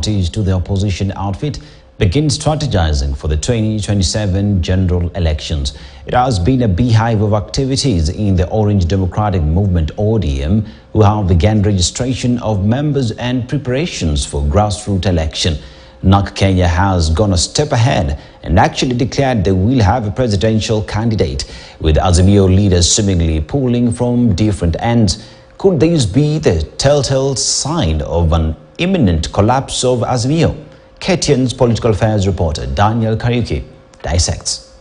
to the opposition outfit begin strategizing for the 2027 general elections. It has been a beehive of activities in the Orange Democratic Movement ODM, who have begun registration of members and preparations for grassroots election. NARC Kenya has gone a step ahead and actually declared they will have a presidential candidate, with Azimio leaders seemingly pulling from different ends. Could this be the telltale sign of an imminent collapse of Azimio? KTN's political affairs reporter Daniel Kariuki dissects.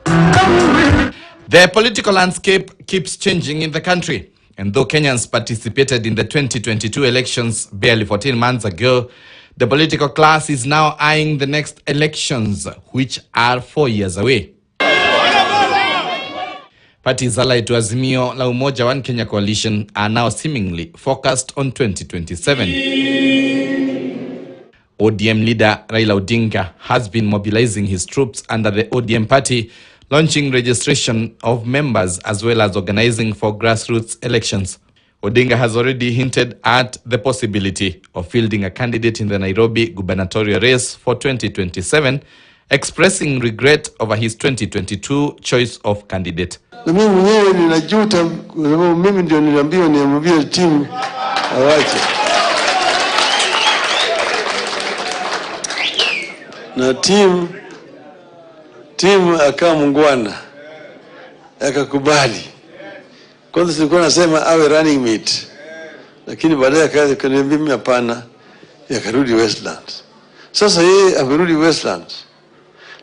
The political landscape keeps changing in the country, and though Kenyans participated in the 2022 elections barely 14 months ago, the political class is now eyeing the next elections, which are 4 years away. Parties allied to Azimio La Umoja One Kenya coalition are now seemingly focused on 2027. ODM leader Raila Odinga has been mobilizing his troops under the ODM party, launching registration of members as well as organizing for grassroots elections. Odinga has already hinted at the possibility of fielding a candidate in the Nairobi gubernatorial race for 2027, expressing regret over his 2022 choice of candidate. Na mimi mwenyewe ninajuta kwa sababu mimi ndio niliambiwa niambie timu awache. Na timu akamungwana akakubali. Kwanza sikuwa nasema awe running mate, lakini baadaye akaanza kuniambia mimi hapana, yakarudi Westlands. Sasa yeye amerudi Westlands,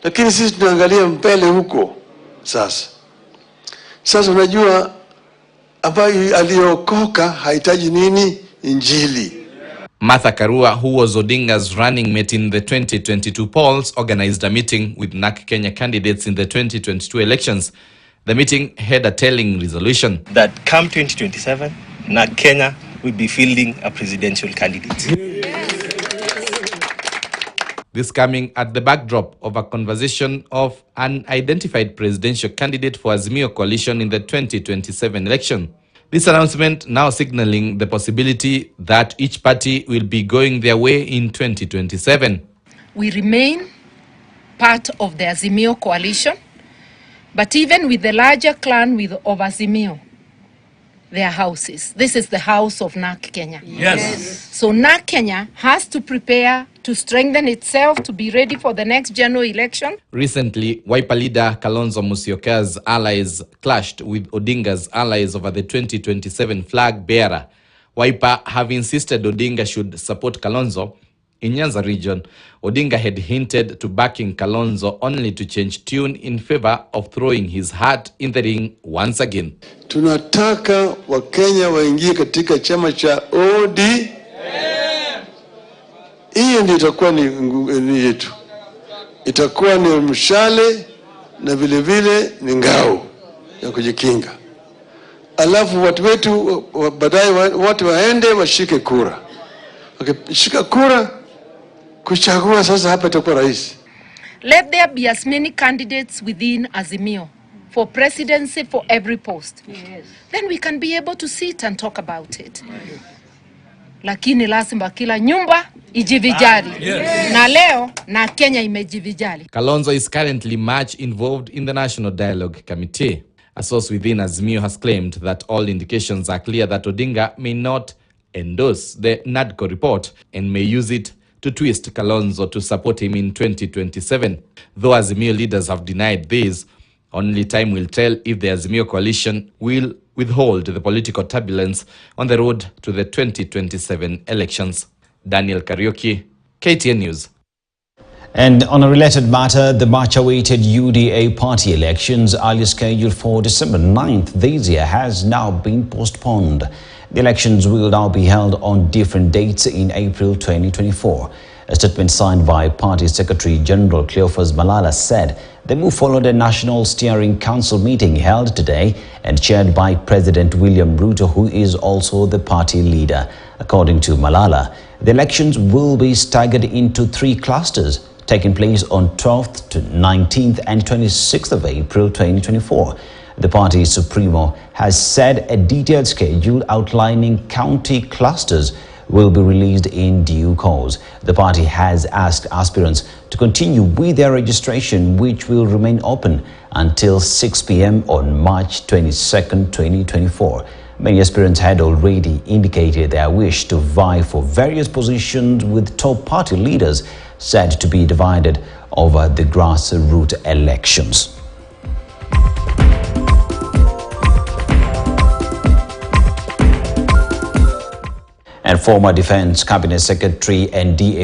lakini sisi tunaangalia mbele huko. Sasa unajua ambaye aliokoka hahitaji nini? Injili. Martha Karua, who was Odinga's running mate in the 2022 polls, organized a meeting with NARC Kenya candidates in the 2022 elections. The meeting had a telling resolution that come 2027, NARC Kenya will be fielding a presidential candidate. This coming at the backdrop of a conversation of an identified presidential candidate for Azimio coalition in the 2027 election. This announcement now signaling the possibility that each party will be going their way in 2027. We remain part of the Azimio coalition, but even with the larger clan of Azimio, their houses. This is the house of NARC Kenya. Yes. So NARC Kenya has to prepare to strengthen itself to be ready for the next general election. Recently, Wiper leader Kalonzo Musyoka's allies clashed with Odinga's allies over the 2027 flag bearer. Wiper have insisted Odinga should support Kalonzo. In Nyanza region, Odinga had hinted to backing Kalonzo only to change tune in favor of throwing his hat in the ring once again. Tunataka Wakenya waingie katika chama cha ODM. Hiyo ndio itakuwa ni yetu. Itakuwa ni mshale na vile vile ni ngao ya kujikinga. Alafu watu wetu baadaye watu waende washike kura. Wakishika kura kuchagua sasa hapa itakuwa rahisi. Let there be as many candidates within Azimio for presidency for every post. Yes. Then we can be able to sit and talk about it. Lakini lazima kila nyumba ijivijali. Yes. Na leo na Kenya imejivijali. Kalonzo is currently much involved in the National Dialogue Committee. A source within Azimio has claimed that all indications are clear that Odinga may not endorse the NADCO report and may use it to twist Kalonzo to support him in 2027. Though Azimio leaders have denied this, only time will tell if the Azimio coalition will withhold the political turbulence on the road to the 2027 elections. Daniel Kariuki, KTN News. And on a related matter, the much-awaited UDA party elections, earlier scheduled for December 9th this year, has now been postponed. The elections will now be held on different dates in April 2024. A statement signed by Party Secretary General Cleophas Malala said the move followed a National Steering Council meeting held today and chaired by President William Ruto, who is also the party leader. According to Malala, the elections will be staggered into 3 clusters, taking place on 12th to 19th and 26th of April 2024. The party supremo has set a detailed schedule outlining county clusters will be released in due course. The party has asked aspirants to continue with their registration, which will remain open until 6 p.m. on March 22nd, 2024. Many aspirants had already indicated their wish to vie for various positions, with top party leaders said to be divided over the grassroots elections. And former Defense Cabinet Secretary and DA